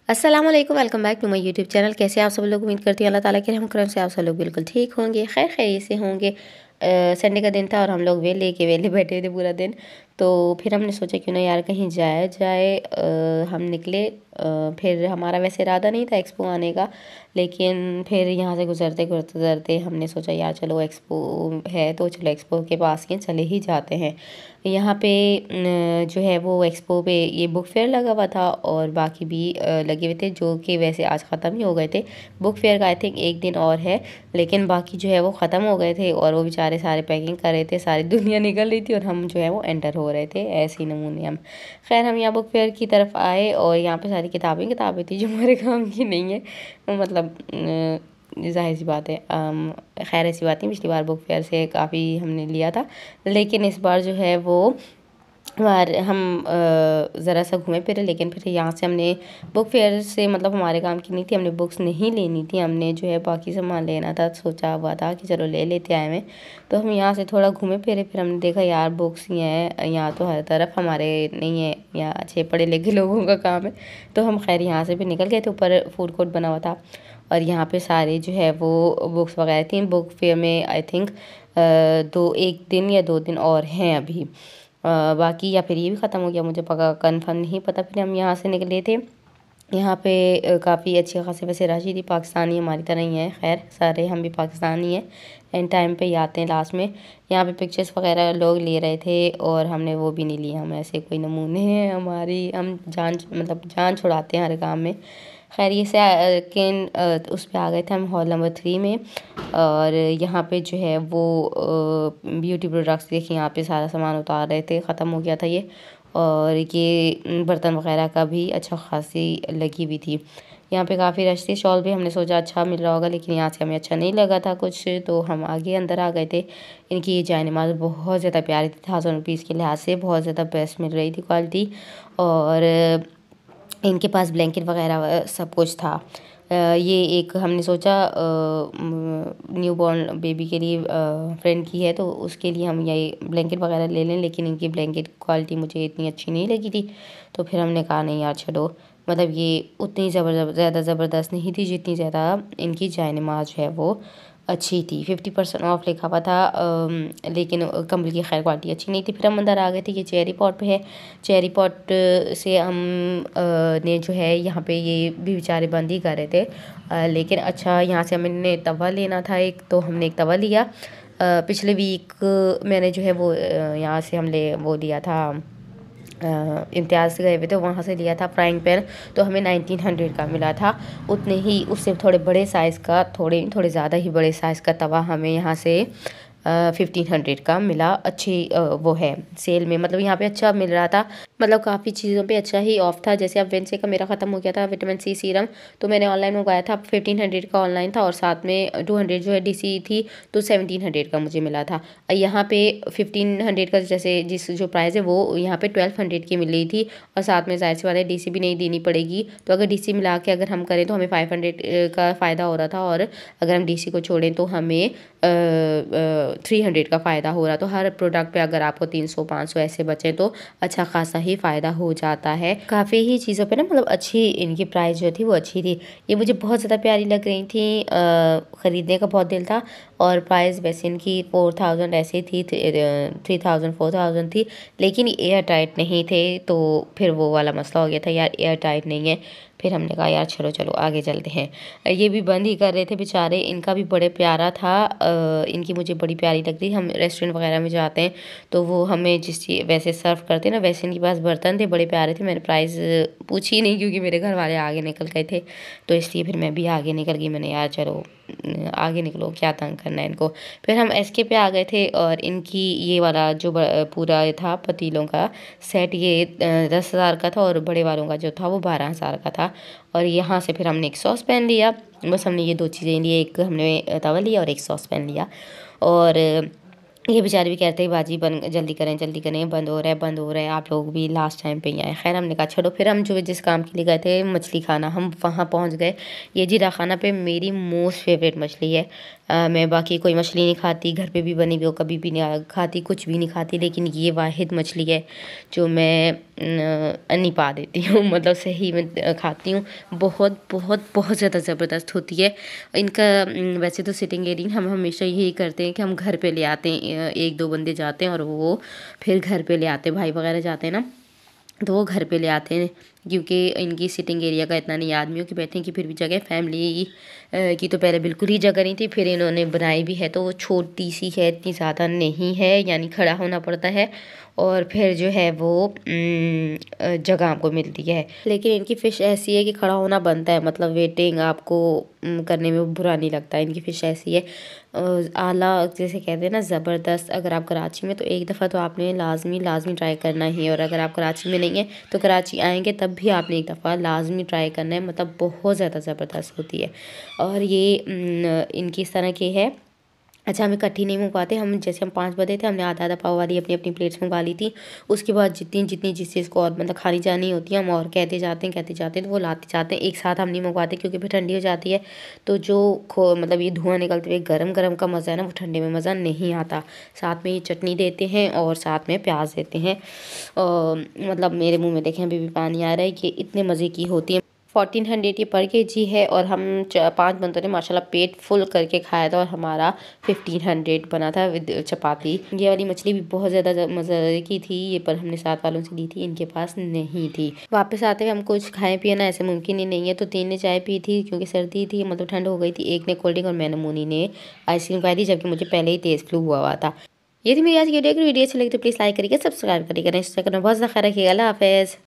अस्सलाम वालेकुम, welcome back to my YouTube channel. कैसे आप सब लोग? उम्मीद करती हूँ अल्लाह ताला के रहम करम से आप सब लोग बिल्कुल ठीक होंगे, खैर खैरियत से होंगे। संडे का दिन था और हम लोग वेले बैठे थे पूरा दिन। तो फिर हमने सोचा क्यों ना यार कहीं जाया जाए। हम निकले। फिर हमारा वैसे इरादा नहीं था एक्सपो आने का, लेकिन फिर यहाँ से गुजरते गुजरते हमने सोचा यार चलो एक्सपो है तो चलो एक्सपो के पास ही चले ही जाते हैं। यहाँ पे जो है वो एक्सपो पे ये बुक फेयर लगा हुआ था और बाकी भी लगे हुए थे, जो कि वैसे आज ख़त्म ही हो गए थे। बुक फेयर का आई थिंक एक दिन और है, लेकिन बाकी जो है वो ख़त्म हो गए थे और वो बेचारे सारे पैकिंग कर रहे थे, सारी दुनिया निकल रही थी और हम जो है वो एंटर हो रहे थे, ऐसे ही नमूने हम। खैर हम यहाँ बुक फेयर की तरफ आए और यहाँ पे सारी किताबें थी जो हमारे काम की नहीं है, मतलब जाहिर सी बात है। खैर ऐसी बात नहीं, पिछली बार बुक फेयर से काफ़ी हमने लिया था, लेकिन इस बार जो है वो हम ज़रा सा घूमे फिरे। लेकिन फिर यहाँ से हमने बुक फेयर से मतलब हमारे काम की नहीं थी, हमने बुक्स नहीं लेनी थी, हमने जो है बाकी सामान लेना था। सोचा हुआ था कि चलो ले लेते आए हैं। तो हम यहाँ से थोड़ा घूमे फिरे, फिर हमने देखा यार बुक्स ही हैं यहाँ तो हर तरफ, हमारे नहीं है, यहाँ अच्छे पढ़े लिखे लोगों का काम है। तो हम खैर यहाँ से भी निकल गए थे। ऊपर फूड कोर्ट बना हुआ था और यहाँ पे सारे जो है वो बुक्स वगैरह थी। बुक फेयर में आई थिंक एक दिन या 2 दिन और हैं अभी, बाकी या फिर ये भी ख़त्म हो गया, मुझे पक्का कन्फर्म नहीं पता। फिर हम यहाँ से निकले थे। यहाँ पे काफ़ी अच्छी खासी वैसे राशि थी, पाकिस्तानी हमारी तरह ही है, खैर सारे हम भी पाकिस्तानी हैं, एंड टाइम पे ही आते हैं लास्ट में। यहाँ पे पिक्चर्स वगैरह लोग ले रहे थे और हमने वो भी नहीं लिया, हम ऐसे कोई नमूने हैं हमारी, हम जान छुड़ाते हैं हर काम में। खैर ये सेकंड उस पे आ गए थे हम हॉल नंबर 3 में। और यहाँ पे जो है वो ब्यूटी प्रोडक्ट्स देखिए, यहाँ पे सारा सामान उतार रहे थे, ख़त्म हो गया था ये। और ये बर्तन वगैरह का भी अच्छा खासी लगी हुई थी। यहाँ पे काफ़ी रश थी, शॉल भी हमने सोचा अच्छा मिल रहा होगा, लेकिन यहाँ से हमें अच्छा नहीं लगा था कुछ, तो हम आगे अंदर आ गए थे। इनकी ये जायनमाज़ बहुत ज़्यादा प्यारी थी, 1000 रुपीज़ के लिहाज से बहुत ज़्यादा बेस्ट मिल रही थी क्वालिटी। और इनके पास ब्लैंकेट वगैरह सब कुछ था। ये एक हमने सोचा न्यू बॉर्न बेबी के लिए फ्रेंड की है, तो उसके लिए हम ये ब्लैंकेट वगैरह ले लें, लेकिन इनकी ब्लैंकेट क्वालिटी मुझे इतनी अच्छी नहीं लगी थी। तो फिर हमने कहा नहीं यार छोड़ो, मतलब ये उतनी ज़्यादा ज़बरदस्त नहीं थी जितनी ज़्यादा इनकी जायनमाज़ है वो अच्छी थी। 50% ऑफ लिखा हुआ था, लेकिन कंबल की खैर क्वालिटी अच्छी नहीं थी। फिर हम अंदर आ गए थे। ये चेरी पॉट पे है, चेरी पॉट से हम ने जो है यहाँ पे ये भी बेचारे बंद ही कर रहे थे, लेकिन अच्छा यहाँ से हमने तवा लेना था एक, तो हमने एक तवा लिया। पिछले वीक मैंने जो है वो यहाँ से हमने वो लिया था, इम्तियाज़ से गए हुए थे, वहाँ से लिया था फ्राइंग पैन, तो हमें 1900 का मिला था। उतने ही उससे थोड़े बड़े साइज़ का, थोड़े ज़्यादा ही बड़े साइज़ का तवा हमें यहाँ से 1500 का मिला। अच्छी वो है सेल में, मतलब यहाँ पे अच्छा मिल रहा था, मतलब काफ़ी चीज़ों पे अच्छा ही ऑफ था। जैसे अब वेंसे का मेरा ख़त्म हो गया था विटामिन सी सीरम, तो मैंने ऑनलाइन मंगाया था, 1500 का ऑनलाइन था और साथ में 200 जो है डीसी थी, तो 1700 का मुझे मिला था। यहाँ पे 1500 का जैसे जो प्राइस है वो यहाँ पे 1200 की मिल रही थी, और साथ में जाहिर सी बात है डीसी भी नहीं देनी पड़ेगी। तो अगर डीसी मिला के अगर हम करें तो हमें 500 का फ़ायदा हो रहा था, और अगर हम डीसी को छोड़ें तो हमें 300 का फ़ायदा हो रहा। तो हर प्रोडक्ट पे अगर आपको 300-500 ऐसे बचे तो अच्छा खासा ही फ़ायदा हो जाता है। काफ़ी ही चीज़ों पे ना मतलब अच्छी इनकी प्राइस जो थी वो अच्छी थी। ये मुझे बहुत ज़्यादा प्यारी लग रही थी, ख़रीदने का बहुत दिल था। और प्राइस वैसे इनकी 4000 ऐसे थी, 3000 4000 थी, लेकिन एयर टाइट नहीं थे, तो फिर वो वाला मसला हो गया था यार, एयर टाइट नहीं है। फिर हमने कहा यार चलो आगे चलते हैं। ये भी बंद ही कर रहे थे बेचारे, इनका भी बड़े प्यारा था, इनकी मुझे बड़ी प्यारी लगती। हम रेस्टोरेंट वगैरह में जाते हैं तो वो हमें जिस चीज़ वैसे सर्व करते हैं ना, वैसे इनके पास बर्तन थे, बड़े प्यारे थे। मैंने प्राइस पूछी नहीं क्योंकि मेरे घर वाले आगे निकल गए थे, तो इसलिए फिर मैं भी आगे निकल गई। मैंने यार चलो आगे निकलो, क्या तंग करना है इनको। फिर हम एसके पे आ गए थे और इनकी ये वाला जो पूरा था पतीलों का सेट, ये 10,000 का था और बड़े वालों का जो था वो 12,000 का था। और यहाँ से फिर हमने एक सॉस पैन लिया, बस हमने ये 2 चीज़ें ली, एक हमने तवा लिया और एक सॉस पैन लिया। और ये बेचारे भी कहते हैं बाजी जल्दी करें, बंद हो रहा है, आप लोग भी लास्ट टाइम पे ही आए। खैर हमने कहा छोड़ो। फिर हम जो जिस काम के लिए गए थे मछली खाना, हम वहाँ पहुँच गए। ये जीरा खाना पे मेरी मोस्ट फेवरेट मछली है, मैं बाकी कोई मछली नहीं खाती, घर पे भी बनी हुई हो कभी भी नहीं खाती, कुछ भी नहीं खाती, लेकिन ये वाहिद मछली है जो मैं नहीं पा देती हूँ मतलब सही में खाती हूँ। बहुत बहुत बहुत ज़्यादा ज़बरदस्त होती है इनका। वैसे तो सिटिंग एरिया हम हमेशा यही करते हैं कि हम घर पे ले आते हैं, 1-2 बंदे जाते हैं और वो फिर घर पे ले आते हैं, भाई वगैरह जाते हैं ना, तो वो घर पे ले आते हैं क्योंकि इनकी सिटिंग एरिया का इतना नहीं, आदमियों की बैठने की फिर भी जगह, फैमिली की तो पहले बिल्कुल ही जगह नहीं थी, फिर इन्होंने बनाई भी है तो वो छोटी सी है, इतनी ज़्यादा नहीं है, यानी खड़ा होना पड़ता है और फिर जो है वो जगह आपको मिलती है। लेकिन इनकी फ़िश ऐसी है कि खड़ा होना बनता है, मतलब वेटिंग आपको करने में बुरा नहीं लगता। इनकी फ़िश ऐसी है आला, जैसे कहते हैं ना ज़बरदस्त। अगर आप कराची में तो एक दफ़ा तो आपने लाजमी ट्राई करना ही है, और अगर आप कराची में नहीं है तो कराची आएंगे तब भी आपने एक दफ़ा लाजमी ट्राई करना है, मतलब बहुत ज़्यादा ज़बरदस्त होती है। और ये इनकी इस तरह की है। अच्छा, हम इकट्ठी नहीं मंगवाते, हम जैसे हम 5 बंदे थे, हमने आधा पाव वाली अपनी अपनी प्लेट्स मंगवा ली थी। उसके बाद जितनी जितनी जिस चीज़ को और मतलब खानी जानी होती है हम और कहते जाते हैं तो वो लाते जाते हैं। एक साथ हम नहीं मंगवाते क्योंकि फिर ठंडी हो जाती है, तो जो मतलब ये धुआं निकलते हुए गरम गरम का मज़ा है ना, वो ठंडे में मज़ा नहीं आता। साथ में ये चटनी देते हैं और साथ में प्याज देते हैं। मतलब मेरे मुँह में देखें अभी भी पानी आ रहा है कि इतने मज़े की होती है। 1400 ये पर केजी है और हम 5 बंदों ने माशाल्लाह पेट फुल करके खाया था और हमारा 1500 बना था विद चपाती। ये वाली मछली भी बहुत ज़्यादा मज़े की थी, ये पर हमने साथ वालों से ली थी, इनके पास नहीं थी। वापस आते हुए हम कुछ खाए पिए ना, ऐसे मुमकिन ही नहीं है, तो 3 ने चाय पी थी क्योंकि सर्दी थी, मतलब ठंड हो गई थी। एक ने कोल्ड ड्रिंक और मैंने मुनी ने आइसक्रीम खाई थी, जबकि मुझे पहले ही तेज़ फ्लू हुआ था। ये थी मेरी आज की वीडियो अच्छी लगी तो प्लीज़ लाइक करिएगा, सब्सक्राइब करिएगा, नेक्स्ट चेक करना बहुत ज़्यादा ख्याल रखिएगा। अल्लाह हाफ़िज़।